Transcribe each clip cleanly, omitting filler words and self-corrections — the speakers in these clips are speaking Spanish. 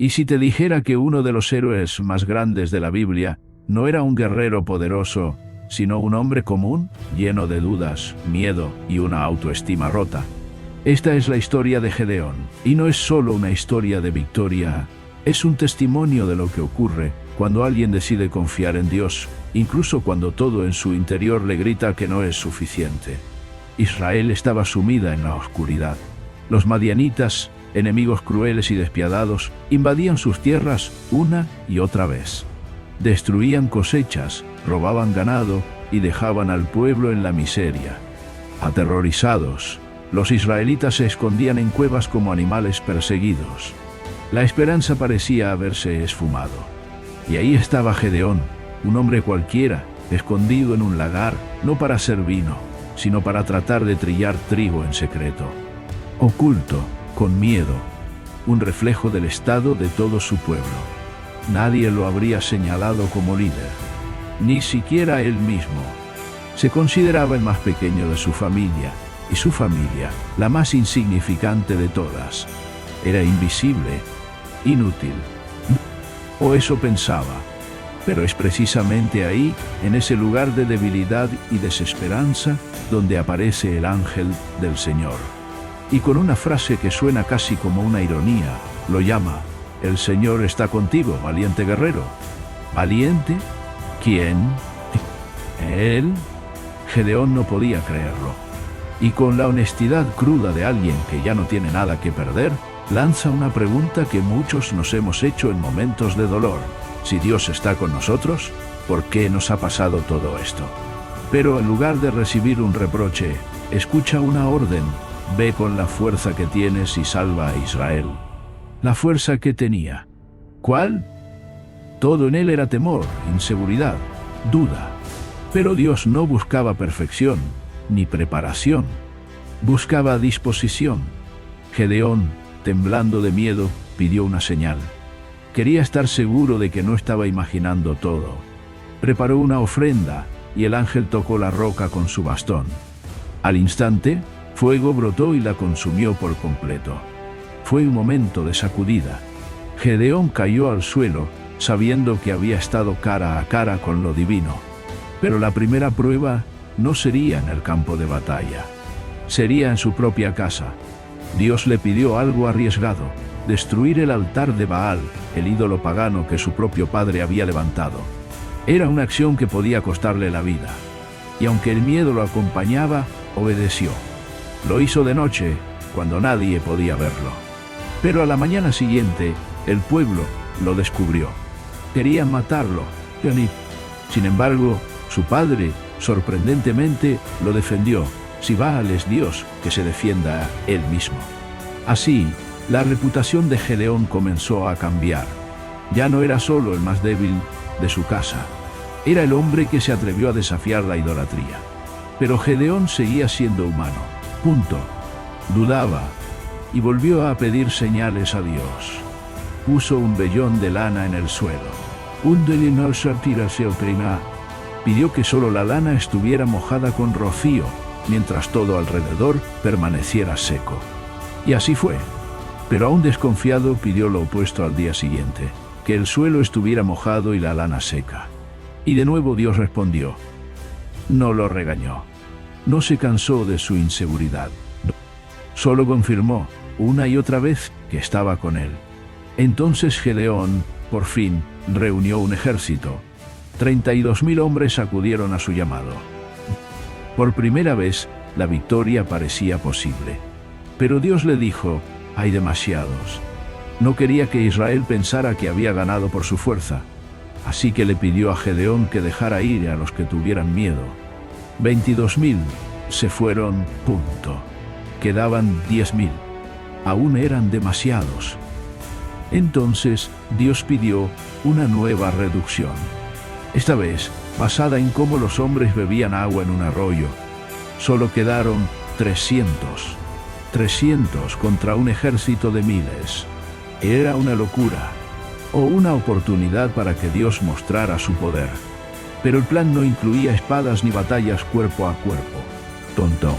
Y si te dijera que uno de los héroes más grandes de la Biblia no era un guerrero poderoso, sino un hombre común, lleno de dudas, miedo y una autoestima rota. Esta es la historia de Gedeón, y no es solo una historia de victoria, es un testimonio de lo que ocurre cuando alguien decide confiar en Dios, incluso cuando todo en su interior le grita que no es suficiente. Israel estaba sumida en la oscuridad. Los madianitas, enemigos crueles y despiadados, invadían sus tierras una y otra vez. Destruían cosechas, robaban ganado y dejaban al pueblo en la miseria. Aterrorizados, los israelitas se escondían en cuevas como animales perseguidos. La esperanza parecía haberse esfumado. Y ahí estaba Gedeón, un hombre cualquiera, escondido en un lagar, no para hacer vino, sino para tratar de trillar trigo en secreto. Oculto, con miedo, un reflejo del estado de todo su pueblo. Nadie lo habría señalado como líder, ni siquiera él mismo. Se consideraba el más pequeño de su familia, y su familia, la más insignificante de todas. Era invisible, inútil. O eso pensaba. Pero es precisamente ahí, en ese lugar de debilidad y desesperanza, donde aparece el ángel del Señor. Y con una frase que suena casi como una ironía, lo llama: «El Señor está contigo, valiente guerrero». ¿Valiente? ¿Quién? ¿Él? Gedeón no podía creerlo. Y con la honestidad cruda de alguien que ya no tiene nada que perder, lanza una pregunta que muchos nos hemos hecho en momentos de dolor. Si Dios está con nosotros, ¿por qué nos ha pasado todo esto? Pero en lugar de recibir un reproche, escucha una orden: ve con la fuerza que tienes y salva a Israel. La fuerza que tenía. ¿Cuál? Todo en él era temor, inseguridad, duda. Pero Dios no buscaba perfección, ni preparación. Buscaba disposición. Gedeón, temblando de miedo, pidió una señal. Quería estar seguro de que no estaba imaginando todo. Preparó una ofrenda, y el ángel tocó la roca con su bastón. Al instante, fuego brotó y la consumió por completo. Fue un momento de sacudida. Gedeón cayó al suelo, sabiendo que había estado cara a cara con lo divino. Pero la primera prueba no sería en el campo de batalla. Sería en su propia casa. Dios le pidió algo arriesgado: destruir el altar de Baal, el ídolo pagano que su propio padre había levantado. Era una acción que podía costarle la vida. Y aunque el miedo lo acompañaba, obedeció. Lo hizo de noche, cuando nadie podía verlo. Pero a la mañana siguiente, el pueblo lo descubrió. Querían matarlo. Sin embargo, su padre, sorprendentemente, lo defendió. Si Baal es Dios, que se defienda él mismo. Así, la reputación de Gedeón comenzó a cambiar. Ya no era solo el más débil de su casa. Era el hombre que se atrevió a desafiar la idolatría. Pero Gedeón seguía siendo humano. Punto. Dudaba, y volvió a pedir señales a Dios. Puso un vellón de lana en el suelo. Pidió que solo la lana estuviera mojada con rocío, mientras todo alrededor permaneciera seco. Y así fue. Pero aún desconfiado, pidió lo opuesto al día siguiente: que el suelo estuviera mojado y la lana seca. Y de nuevo Dios respondió. No lo regañó. No se cansó de su inseguridad. Solo confirmó, una y otra vez, que estaba con él. Entonces Gedeón, por fin, reunió un ejército. 32.000 hombres acudieron a su llamado. Por primera vez, la victoria parecía posible. Pero Dios le dijo: hay demasiados. No quería que Israel pensara que había ganado por su fuerza. Así que le pidió a Gedeón que dejara ir a los que tuvieran miedo. 22.000 se fueron, punto. Quedaban 10.000. Aún eran demasiados. Entonces, Dios pidió una nueva reducción. Esta vez, basada en cómo los hombres bebían agua en un arroyo. Solo quedaron 300. 300 contra un ejército de miles. Era una locura, o una oportunidad para que Dios mostrara su poder. Pero el plan no incluía espadas ni batallas cuerpo a cuerpo. Tonto.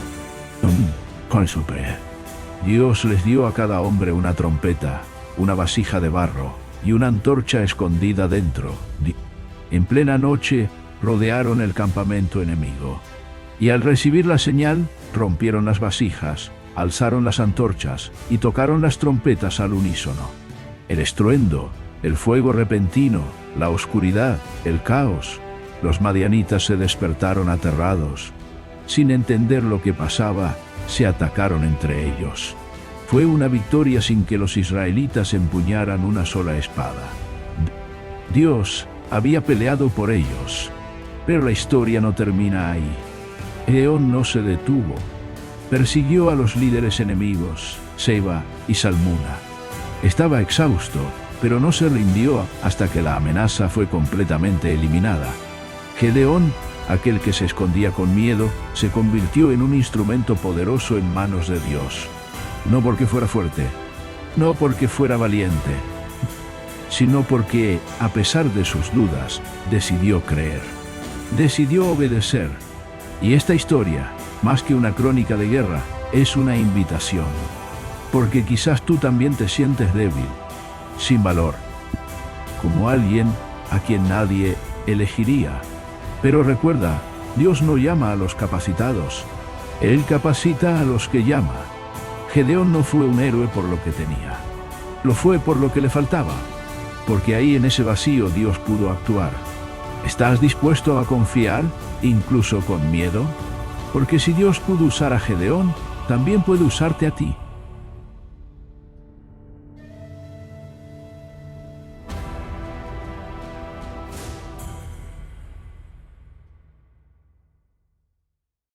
Dios les dio a cada hombre una trompeta, una vasija de barro y una antorcha escondida dentro. En plena noche, rodearon el campamento enemigo. Y al recibir la señal, rompieron las vasijas, alzaron las antorchas y tocaron las trompetas al unísono. El estruendo, el fuego repentino, la oscuridad, el caos. Los madianitas se despertaron aterrados. Sin entender lo que pasaba, se atacaron entre ellos. Fue una victoria sin que los israelitas empuñaran una sola espada. Dios había peleado por ellos. Pero la historia no termina ahí. Gedeón no se detuvo. Persiguió a los líderes enemigos, Seba y Salmuna. Estaba exhausto, pero no se rindió hasta que la amenaza fue completamente eliminada. Gedeón, aquel que se escondía con miedo, se convirtió en un instrumento poderoso en manos de Dios. No porque fuera fuerte, no porque fuera valiente, sino porque, a pesar de sus dudas, decidió creer. Decidió obedecer. Y esta historia, más que una crónica de guerra, es una invitación. Porque quizás tú también te sientes débil, sin valor, como alguien a quien nadie elegiría. Pero recuerda, Dios no llama a los capacitados. Él capacita a los que llama. Gedeón no fue un héroe por lo que tenía. Lo fue por lo que le faltaba. Porque ahí en ese vacío Dios pudo actuar. ¿Estás dispuesto a confiar, incluso con miedo? Porque si Dios pudo usar a Gedeón, también puede usarte a ti.